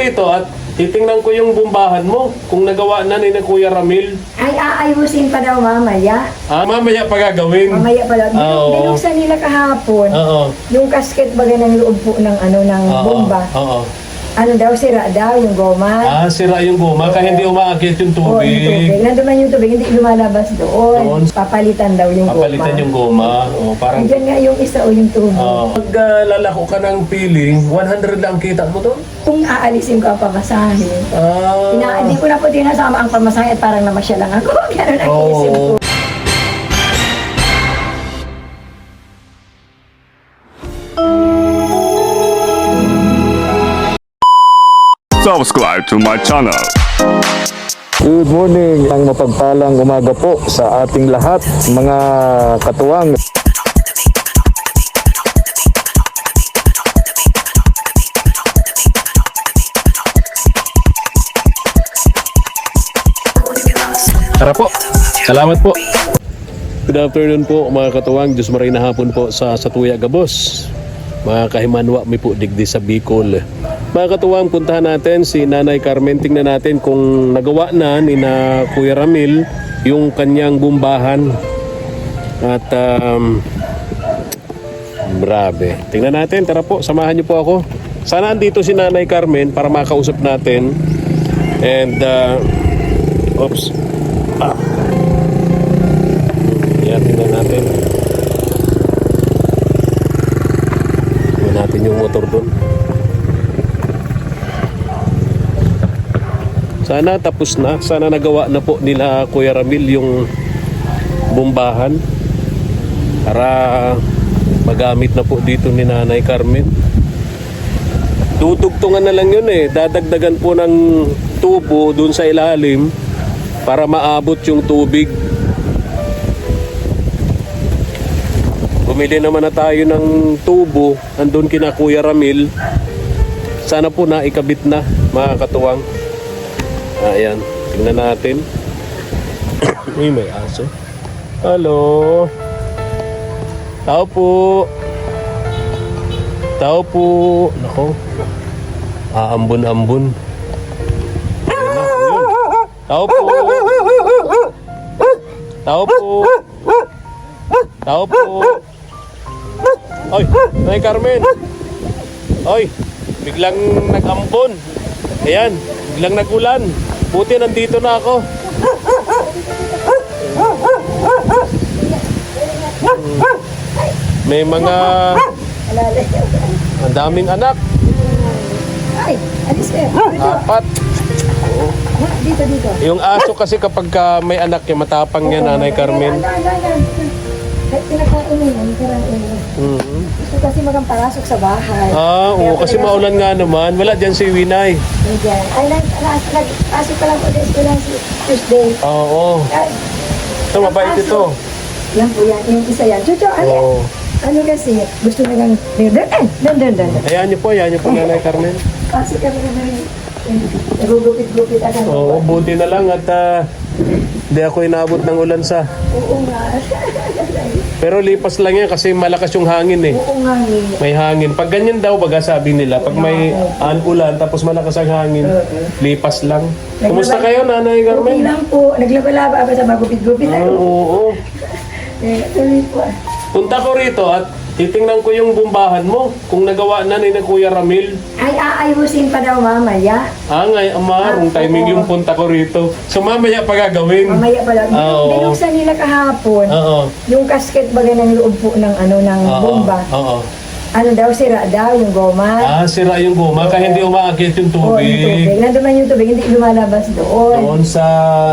rito at titingnan ko yung bumbahan mo kung nagawa na ni Kuya Ramil. Ay, aayusin pa daw mamaya. Mamaya pa gagawin. Mamaya pa daw. Oo. Binuksan nila kahapon. Oo. Yung kasket baga ng loob po ng ng bomba. Oo. Ano daw, sira daw yung goma. Sira yung goma kaya hindi umaakit yung Oo, yung tubig. tubig. Nandun man yung tubig, hindi lumalabas doon. Papalitan daw yung Papalitan goma. yung goma. Parang Andiyan nga yung isa o yung tubig. pag lalako ka ng piling, 100 lang kita mo doon. Kung aalisin ko ang pamasahe. Hindi ko na po dinasama ang pamasahe at parang namasya lang ako. Ganun ang isip ko. Subscribe to my channel. Good morning, ang mapagpalang umaga po sa ating lahat, mga katuwang. Tara po. Salamat po. Good afternoon po mga katuwang. Diyos maray na hapon po sa Satuya Gabos. Mga kahimanwa may po digdi sa Bicol. Mga katuwang, puntahan natin si Nanay Carmen. Tingnan natin kung nagawa na ni na Kuya Ramil yung kanyang bumbahan. At grabe. Tingnan natin. Tara po, samahan niyo po ako. Sana andito si Nanay Carmen para makausap natin. And oops. Yan, tingnan natin. Tingnan natin yung motor doon. Sana tapos na. Sana nagawa na po nila Kuya Ramil yung bumbahan para magamit na po dito ni Nanay Carmen. Dudugtungan na lang yun eh. Dadagdagan po ng tubo dun sa ilalim para maabot yung tubig. Bumili naman na tayo ng tubo andun kina Kuya Ramil. Sana po na ikabit na mga katuwang. Ayan, tingnan natin. Uy, may aso. Hello. Tao po. Tao po. Nako. Aambon-ambon. Ayan na, yun. Tao po. Tao po. Tao po. Oy, Nay Carmen. Oy, biglang nag-ambon. Ayan, biglang nag-ulan. Buti nandito na ako. May mga ang daming anak. Ay, alis kayo. Apat. Dito. Yung aso kasi kapag may anak yung matapang yan, Nanay Carmen. Pinakain yun, Mhm. Gusto kasi magpasok sa bahay. Oo, kasi maulan nga naman. Wala dyan si Winay. Diyan. Ay, nag-asok ka lang po din ko lang si Tuesday. Oo. Ay, Ito, mabait ito. yan po yan, yung isa yan. Chucho, Oo. ano kasi, gusto na lang, dan. Ayan niyo po, Nanay Carmen. Kasi kami na rin, nagugupit-gupit ako. Oo, buti na lang at hindi ako inabot ng ulan sa. Oo nga. Pero lipas lang yan kasi malakas yung hangin eh. Oo nga ni. May hangin. Pag ganyan daw, baga sabi nila, pag may ulan tapos malakas ang hangin, lipas lang. Kumusta kayo, Nanay Okay Carmen? lang po, naglaba-laba ako sa magupit-gupit ako. Oo. Tuloy po. Punta ko rito at titingnan ko yung bumbahan mo kung nagawa na ni Kuya Ramil. Ay, aayusin pa daw mamaya. Amarong timing yung punta ko rito. So mamaya pa gagawin. Mamaya pa lang. Oo. Binuksan nila kahapon. Oo. Yung kasket baga ng loob po ng ng bomba. Oo. Ano daw, sira daw yung goma. Sira yung goma kaya hindi umaakit yung Oo, yung tubig. tubig. Nandun man yung tubig, hindi lumalabas doon. Doon sa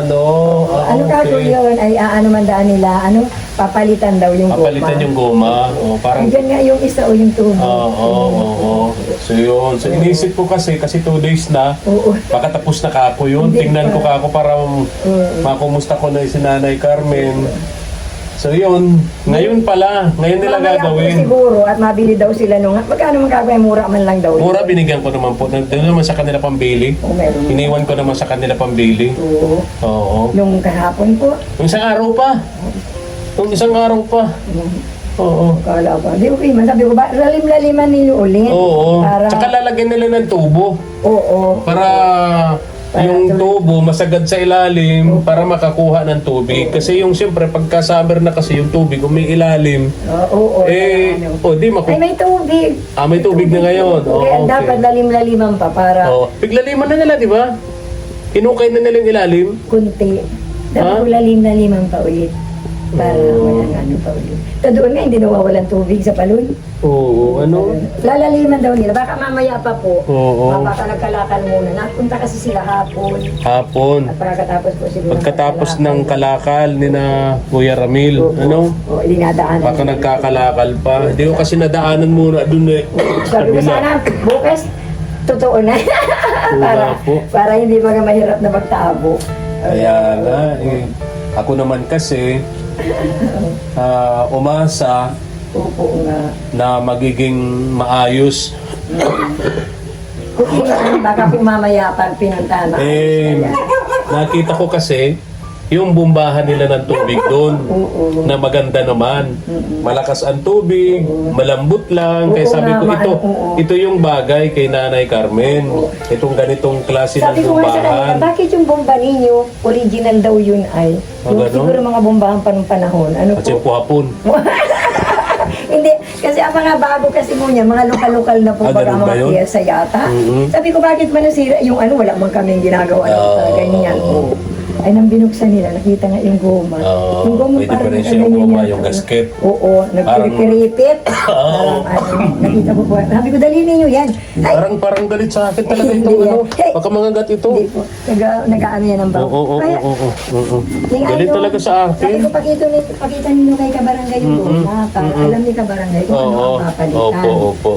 Ano gagawin yun? Ay, ano man daan nila? Papalitan daw yung goma. Papalitan yung goma. Parang Andiyan nga yung isa o yung tubo. Oo. So yun. So inisip ko kasi 2 days na. Oo. Baka tapos na kako yun. Hindi Tingnan pa. ko kako para makumusta ko na si Nanay Carmen. So yun. Ngayon pala. Ngayon nila Mamaya po gagawin. siguro at mabili daw sila nung magkano magkakaya, mura man lang daw. Mura binigyan ko naman po. Doon naman sa kanila pambili. Oo, meron. Iniwan ko naman sa kanila pambili. Oo. Oo. Nung kahapon po. Yung isang araw pa. Yung isang araw pa. Oo. Kala ko. Di okay man. Sabi ko ba, lalim-laliman ninyo ulit. Oo. Para, Tsaka lalagyan nila ng tubo. oo. Para yung tubo masagad sa ilalim para makakuha ng tubig. Kasi yung siyempre pagka summer na kasi yung tubig kung may ilalim, Oo. di Ay, may tubig. may tubig na ngayon. Kaya Oo, dapat okay. lalim-laliman pa para Piglaliman na nila, di ba? Inukay na nila yung ilalim. kunti. Dapat lalim-laliman pa ulit. Para walang ano pa ulit. So doon nga, hindi nawawalan tubig sa paloy. Oo, ano? Lalaliman daw nila. Baka mamaya pa po. Oo. Baka nagkalakal muna. Napunta kasi sila hapon. Hapon. At pagkatapos po siguro. Pagkatapos ng kalakal ni na Kuya Ramil, ano? O, dinadaanan. Baka nagkakalakal pa. Hindi ko kasi nadaanan muna dun eh. Sabi ko sana, bukas, totoo na. para, po. para hindi mga mahirap na magtabo. Kaya nga, ako naman kasi, umasa Opo nga. na magiging maayos. Kung baka po mamaya pag pinuntahan. Nakita ko kasi, yung bumbahan nila ng tubig doon, na maganda naman. Malakas ang tubig, malambot lang. Kaya Oo sabi ko, nga, ito yung bagay kay Nanay Carmen. Itong ganitong klase Sabi ng ko nga sa kanila, bumbahan. bakit yung bomba ninyo, original daw yun ay? Yung Ganon? siguro mga bombahan pa nung panahon. Ano At po? yung hapon. Hindi, kasi ang mga bago kasi mo niya, mga lokal-lokal na po baga Ganun ba mga yun? piyesa yata. Mhm. Sabi ko, bakit man nasira yung ano, wala man kaming ginagawa ng ganyan. Ay, nang binuksan nila, nakita nga yung goma. Yung goma may parang diferensya yung ganyan goma, yan. yung gasket. Oo, nagpiripiripit. Parang ano, nakita ko po. Sabi ko, dali ninyo yan. Ay, Parang galit sa akin talaga Hindi itong yan. ano. Hey! Baka mangagat ito. hindi po. Nag-ano yan ang bago. Oo. Yung Galit ano, talaga sa Sabi akin. ko, pakita ninyo kay kabarangay yung goma. Para alam ni kabarangay kung ano Oo. ang papalitan. Opo.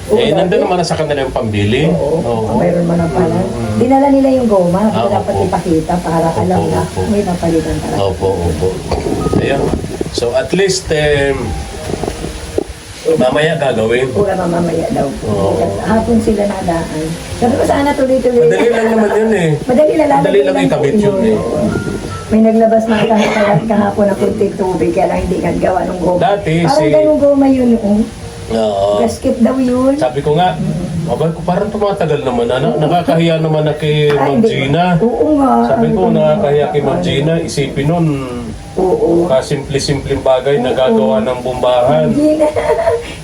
Nandun naman na sa kanila yung pambili. Oo, mayroon man ang pala. Dinala nila yung goma, dapat opo. ipakita para alam na Opo. may papalitan talaga. Opo. Ayan. So at least, mamaya gagawin. Pura mamamaya daw po. Oo. Kasi hapon sila nadaan. Sabi ko sana tuloy-tuloy. Madali lang naman yun eh. Madali lang. Madali lang ikabit yun eh. May naglabas na kahapon na kunting tubig, kaya lang hindi gawa ng goma. Dati, Parang ganung goma yun. Oo. Gasket daw yun. Sabi ko nga, abay ko parang tumatagal naman. Nakakahiya naman na kay Ma'am hindi. Gina. Oo nga. Sabi ko, nakakahiya kay Ma'am Gina. Isipin nun, Oo. kasimple-simpleng bagay na gagawa ng bombahan. Gina.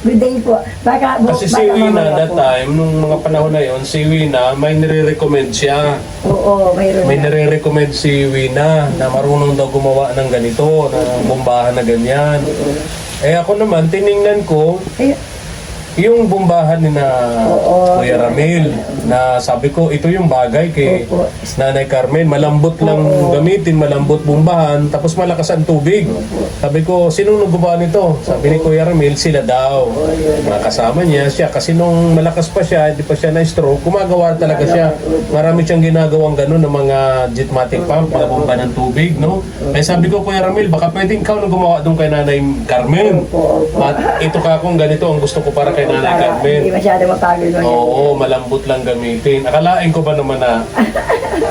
Good day po. Baka, Kasi si baka Wina mamaya that po. time, nung mga panahon na yon, si Wina, may nire-recommend siya. Oo, mayroon May na. nire-recommend si Wina na marunong daw gumawa ng ganito, na bombahan na ganyan. Ako naman, tiningnan ko, Ay, yung bombahan ni na Oo. Kuya Ramil, na sabi ko, ito yung bagay kay Opo. Nanay Carmen. Malambot lang gamitin, malambot bombahan, tapos malakas ang tubig. Sabi ko, sino gumawa nito? Sabi ni Kuya Ramil, sila daw. Mga kasama niya, siya. Kasi nung malakas pa siya, hindi pa siya na-stroke, gumagawa talaga siya. Marami siyang ginagawang gano'n ng mga jetmatic pump, mga bomba ng tubig, no? Kaya sabi ko, Kuya Ramil, baka pwede ikaw na gumawa doon kay Nanay Carmen. At ito ka kung ganito ang gusto ko para kay Nanay Carmen. Hindi masyado mapagod mo. Oo, malambot lang gamitin. Akalain ko ba naman na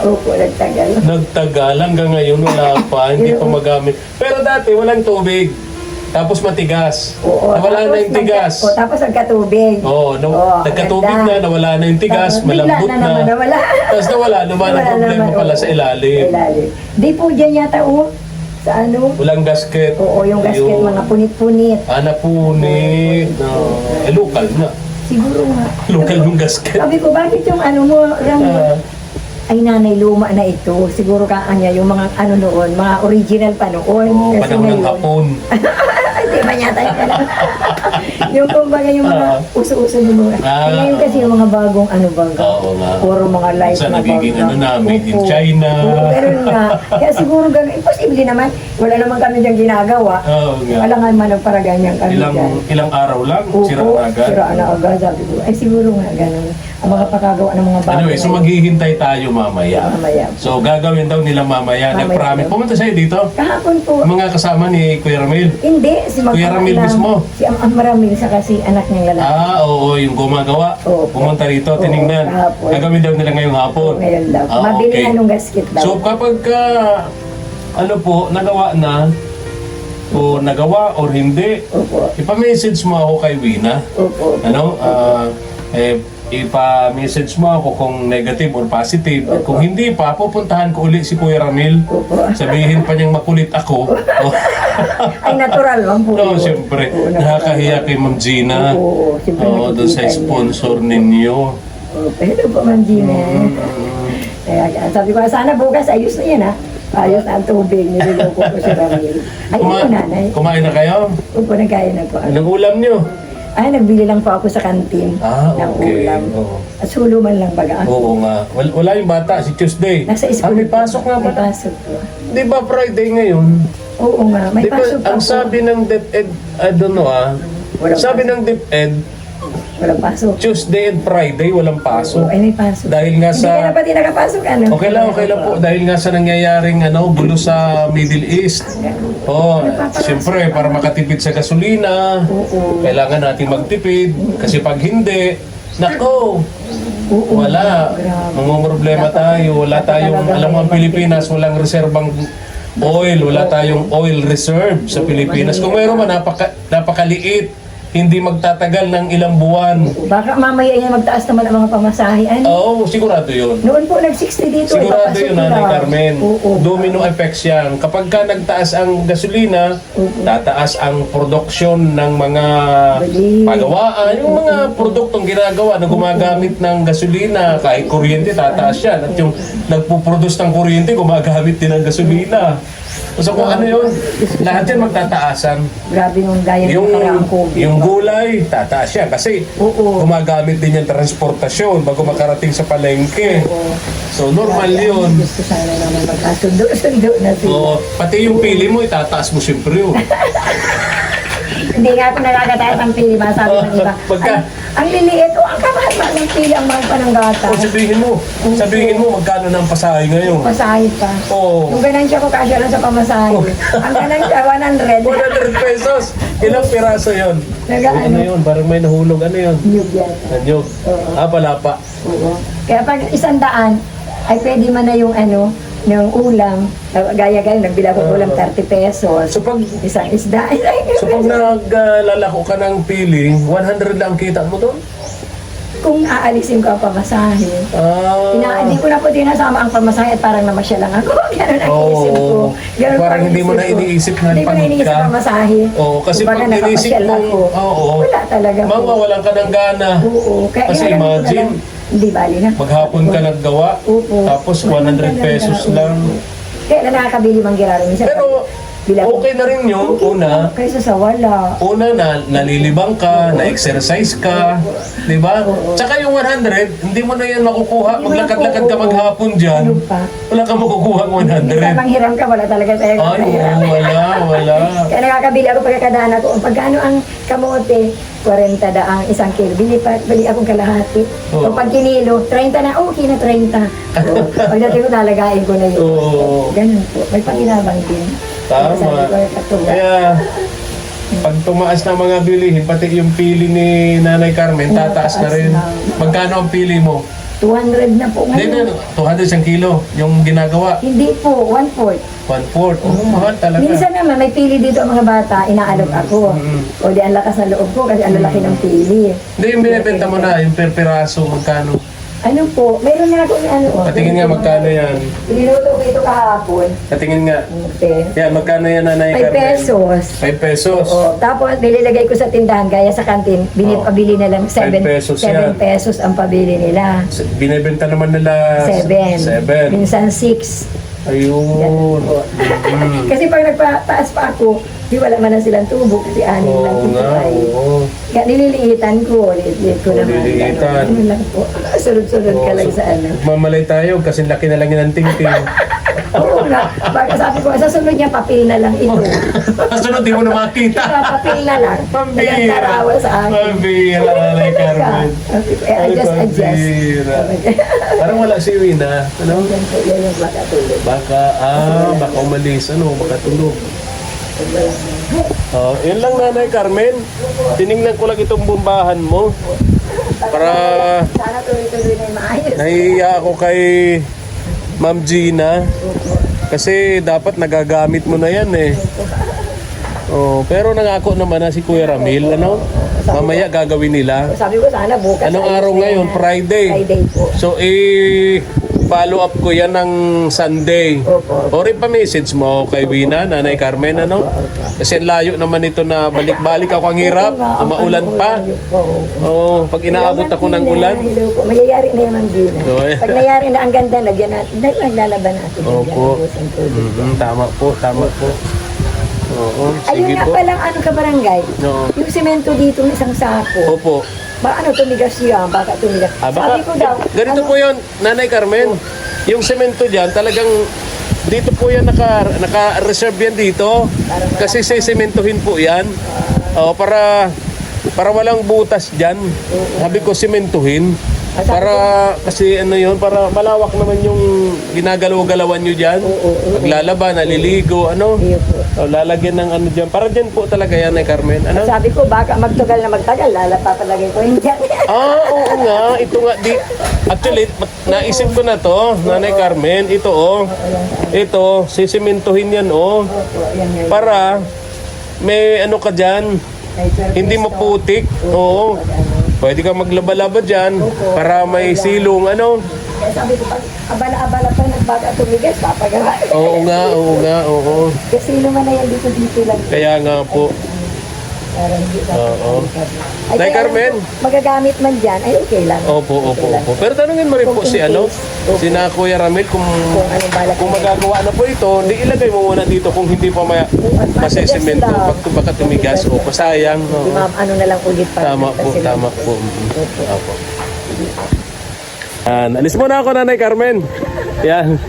Opo, nagtagal. nagtagal hanggang ngayon wala pa, hindi pa magamit. Pero dati walang tubig. Tapos matigas. Oo, Nawala na yung tigas. Tapos nagkatubig. Oo, nagkatubig ganda. na, nawala na yung tigas, Tapos bigla malambot na na. naman nawala. Tapos nawala naman ang problema naman, pala oo. sa ilalim. Di po dyan yata, sa ano? Walang gasket. Oo, yung gasket, Yung mga punit-punit. anapunit. Lokal na. Siguro nga. Lokal yung gasket. Sabi ko, bakit yung ano mo, Ah, ay nanay, luma na ito. Siguro kaanya, yung mga ano noon, mga original pa noon. panahon ng hapon. Di ba yata yung ganun? Yung kumbaga yung mga uso-uso ng mga. Ngayon kasi yung mga bagong ano bangga. Oo nga. Puro mga light Sa na nagiging bangga. ano na, made in Opo. China. Oo, ganun nga. Kaya siguro ganun. Imposible naman. Wala naman kami dyan ginagawa. Oo nga. Wala nga man para ganyan kami dyan. Ilang araw lang, Opo, sira na agad. sira na agad. Sabi ko, ay siguro nga ganun. Ang mga pakagawa ng mga bago. Anyway, so maghihintay tayo mamaya. Mamaya. So gagawin daw nila mamaya. Mamaya Nag-promise. daw. Pumunta sa'yo dito. Kahapon po. Ang mga kasama ni Kuya Ramil. Hindi, si Kuya Ramil mismo? Si Ramil, saka si anak niyang lalaki. Oo, yung gumagawa. Oo. Pumunta rito, Oo, tinignan. kahapon. Gagawin daw nila ngayong hapon. Ngayon daw. Ah, Mabili okay. na nung gasket daw. So kapag ano po, nagawa na, kung nagawa or hindi. Opo. Ipa-message mo ako kay Wina. Opo. Ano? Ipa-message mo ako kung negative or positive. At kung hindi pa, pupuntahan ko uli si Kuya Ramil. Sabihin pa niyang makulit ako. Ay, natural lang po. Oo, siyempre. Nakakahiya kay Ma'am Gina. Oo, siyempre Oo, doon sa nakikita niya. sponsor ninyo. Pero po, Ma'am Gina. Kaya sabi ko, sana bukas ayos na yan ha. Ayos na ang tubig, nililoko ko si Ramil. Ay, ito nanay. Kumain na kayo? Opo, nagkaya na po. Anong ulam niyo? Ay, nagbili lang po ako sa kantin ng Okay. ulam. Oo. At sulo man lang baga. Oo nga. Wala yung bata, si Tuesday. Nasa school. May pasok nga May pala. pasok po. Di ba Friday ngayon? Oo nga, may Di ba, pasok pa ang po. sabi ng DepEd, I don't know Walang sabi ng DepEd, Walang pasok. Tuesday and Friday walang Oo, pasok. ay may pasok. Dahil nga Hindi ka na sa... pati nakapasok, ano? Okay lang po. Dahil nga sa nangyayaring gulo sa Middle East. Oh, siyempre, para makatipid sa gasolina, Oo. kailangan natin magtipid. Kasi pag hindi, nako, Oo. wala. Grabe. Mamumroblema tayo. Wala tayong, alam mo ang Pilipinas, walang reserbang oil. Wala tayong oil reserve sa Pilipinas. Kung mayroon man, napakaliit. Hindi magtatagal ng ilang buwan. Baka mamaya niya magtaas naman ang mga pamasahe. Ano? Oo, sigurado yun. Noon po nag-60 dito. Sigurado papasok yun, nila. Nanay Carmen. Oo. Domino effects yan. Kapag ka nagtaas ang gasolina, tataas ang produksyon ng mga Bali. pagawaan. Yung mga produktong ginagawa na gumagamit ng gasolina, kahit kuryente, tataas yan. At yung nagpuproduce ng kuryente, gumagamit din ng gasolina. So kung ano yun, lahat yan magtataasan. Grabe nung daya ng nakaraang COVID. Yung gulay, tataas yan. Kasi Oo. gumagamit din yung transportasyon bago makarating sa palengke. So normal yun. Gusto sana naman magkasundo-sundo na sila. Oo, pati yung pili mo, itataas mo siyempre yun. Hindi nga ako nakakataas ang pili, masabi ng iba. Pagka- Ang liliit, ang kamahal ng pili, ang mahal pa ng gata. O sabihin mo, magkano na ang pasahe ngayon? Masahid pa. Oo. Yung ganansya ko, kasya lang sa pamasahe. Ang ganansya, 100. 100 pesos. Ilang piraso yun? Ano yun? Parang may nahulog. Ano yun? Nyug yata. Anyog. Palapa. Oo. Kaya pag 100, ay pwede man na yung ng ulam. Gaya-gaya, nagbila ko ulam 30 pesos. So pag Isang isda. So pag naglalako ka ng pili, 100 lang kita mo doon? Kung aalisin ko ang pamasahe. Hindi ko na po dinasama ang pamasahe at parang namasya lang ako. Ganun ang isip ko. Ganun Parang ang hindi mo isip na ko. iniisip na Hindi ko na pagod iniisip ka. ang pamasahe. Oo, kasi Kumbaga, pag inisip nakapamasyal mo, ako. oo. Wala talaga po. Mawawalan ka ng gana. Oo. Kaya Kasi inalam ko na imagine, lang, hindi bali na. maghapon ka naggawa, Oo. tapos 100 pesos lang. Kaya na nakakabili mang giraro. Minsan, Pero bila ko- okay na rin yun. Okay Una, po, kaysa sa wala. nalilibang ka, na-exercise ka, di ba? Tsaka yung 100, hindi mo na yan makukuha. Hindi mo na Maglakad-lakad ka po, maghapon dyan, ano pa? wala ka makukuha ng Minsan 100. manghiram ka, wala talaga tayo. Ay, oo, wala. Kaya nakakabili ako pagkakadaan ako. Pagkano ang kamote? 40 daang isang kilo. Bili akong kalahati. Oo. So pag kinilo, 30 na, okay na 30. So, pagdating ko, nalagain ko na yun. Oo. Ganun po. May pakinabang din. Kaya sabi Tama. ko, katuwa. Kaya, pag tumaas na mga bilihin, pati yung pili ni Nanay Carmen, tataas na rin. Magkano ang pili mo? 200 na po Hindi ngayon. na, 200 isang kilo, yung ginagawa. Hindi po, 1/4. 1/4. Oh, mahal talaga. Minsan naman, may pili dito ang mga bata, inaalok ako. O di, ang lakas ng loob ko kasi ang lalaki ng pili. Hindi, yung binibenta mo na, yung per piraso, magkano? Ano po, meron na ako Patingin nga, magkano yan? Niluto ko ito kahapon. Patingin nga. Okay. Yan, magkano yan, Nanay 5 Carmen? pesos. 5 pesos. Oo. Tapos, nililagay ko sa tindahan, gaya sa kantin, pabili na lang 7 pesos yan. pesos ang pabili nila. Binibenta naman nila 7. 7. Minsan 6. Ayun. Kasi pag nagpataas pa ako, di wala man na silang tubo kasi anin lang Oo dito nga, ay. oo. Kaya nililiitan ko, nililiit ko naman. Nililiitan. Ano lang po, sunod-sunod ka lang sa ano. Mamalay tayo kasi laki na lang yan ang tingting. Oo nga, baka sabi ko, sa sunod niya, papel na lang ito. Kasunod, di mo na makita. Papel na lang. Walang tarawa sa akin. Pambira, Nanay Carmen. Adjust. Pambira. Parang wala si Wina. Ano? Yan po, yan yung baka tulog. Baka umalis. Ano? Baka tulog. Yun lang, Nanay Carmen. Tiningnan ko lang itong bumbahan mo. Para Sana tuloy-tuloy na yung maayos. nahihiya ako kay Ma'am Gina. Kasi dapat nagagamit mo na yan eh. Oh, pero nangako naman na si Kuya Ramil, ano? Mamaya gagawin nila. Sabi ko sana bukas. Anong ayos araw na ngayon? yan. Friday. Friday po. So, follow up ko yan ng Sunday. Opo. O rin pa-message mo kay Wina, Nanay Carmen, ano? Kasi ang layo naman ito na balik-balik ako ang hirap, maulan pa. Oo, pag inaabot ako ng ulan. Hello po. Mayayari na yung Gina. Oo, eh. Pag nayari na ang ganda, lagyan natin. Naglalaban natin. Opo. Lagyan, tubig. Tama po, tama po. Oo, Ayun sige nga po. palang ano ka barangay. Oo. Yung semento dito ng isang sako. Opo. Ba ano tumigas siya, baka tumigas. Baka, Sabi ko daw, ganito ano, po yun, Nanay Carmen. Yung semento dyan, talagang dito po yan naka-reserve yan dito. Kasi sesementohin po yan. Para walang butas dyan. Sabi ko sementohin. Para kasi ano yun, para malawak naman yung ginagalaw-galawan nyo dyan. Maglalaban, naliligo, ano. Iyo po. Lalagyan ng ano dyan. Para dyan po talaga yan, Nanay Carmen. Ano? Sabi ko, baka magtagal na magtagal, lalapapalagay ko yun dyan. Oo nga. Ito nga. Actually, naisip ko na to, Nanay Carmen. Ito, oh. Ito, sisimentohin yan, oh. Opo, yan. Para may ano ka dyan, hindi maputik. Oo. Pwede ka maglaba-laba dyan para may silong, ano. Kaya sabi ko, pag abala-abala pa ng baka tumigas, papagawa. Oo nga, oo. Kasi naman na yan dito lang. Kaya nga po. Para hindi Oo. Ay, Nay kaya Carmen. magagamit man dyan, ay okay lang. Opo. Pero tanungin mo rin po si ano, si na Kuya Ramil kung anong balak kung magagawa na po ito, hindi ilagay mo muna dito kung hindi pa masisemento, pag baka tumigas o pasayang. Di ma'am, ano na lang ulit para. Tama po, tama po. Opo. Alis mo na ako, Nanay Carmen. Yan.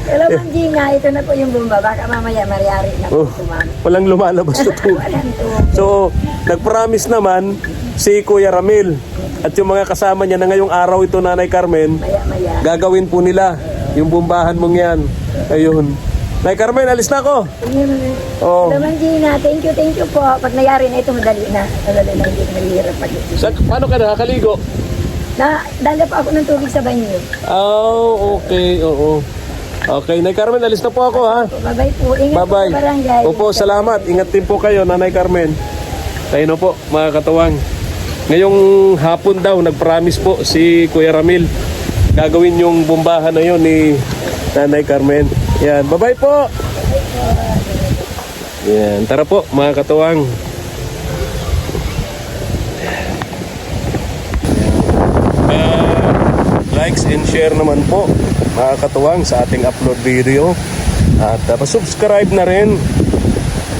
Hello, Ma'am Gina. Ito na po yung bomba. Baka mamaya mariari na po sumama. Walang lumalabas na tubig. Walang to. So, nag-promise naman si Kuya Ramil at yung mga kasama niya na ngayong araw ito, Nanay Carmen, Maya. gagawin po nila yung bumbahan mong yan. Ayun. Nay Carmen, alis na ako. Oo. Hello, Ma'am Gina. Thank you po. Pag nayari na ito, madali na. Madali na, hindi mahirap pag Paano ka nakakaligo? Dala pa ako ng tubig sa banyo. Oh, okay. Oo. Okay, Nay Carmen, alis na po ako, ha? Bye-bye po. Ingat Bye-bye. po sa barangay. Opo, salamat. Ingat din po kayo, Nanay Carmen. Tayo na po, mga katuwang. Ngayong hapon daw, nag-promise po si Kuya Ramil. Gagawin yung bombahan na yun ni Nanay Carmen. Yan, bye-bye po. Yan, tara po, mga katuwang. Likes and share naman po, mga katuwang, sa ating upload video. At subscribe na rin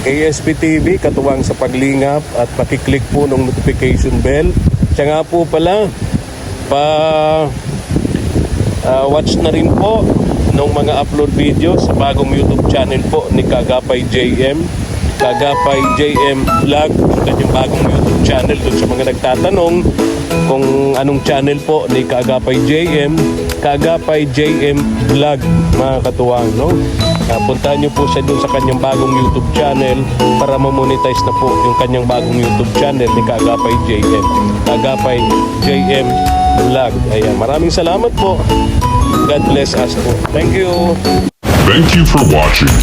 kay SPTV, Katuwang sa Paglingap, at pakiclick po ng notification bell. Siya nga po pala, watch na rin po ng mga upload video sa bagong YouTube channel po ni Kagapay JM. Kagapay JM Vlog, yung kanyang bagong YouTube channel. Doon sa mga nagtatanong kung anong channel po ni Kagapay JM, Kagapay JM Vlog, mga katuwang, no? Puntahan nyo po siya doon sa kanyang bagong YouTube channel para ma-monetize na po yung kanyang bagong YouTube channel ni Kagapay JM, Kagapay JM Vlog. Ayan, maraming salamat po. God bless us po. Thank you. Thank you for watching.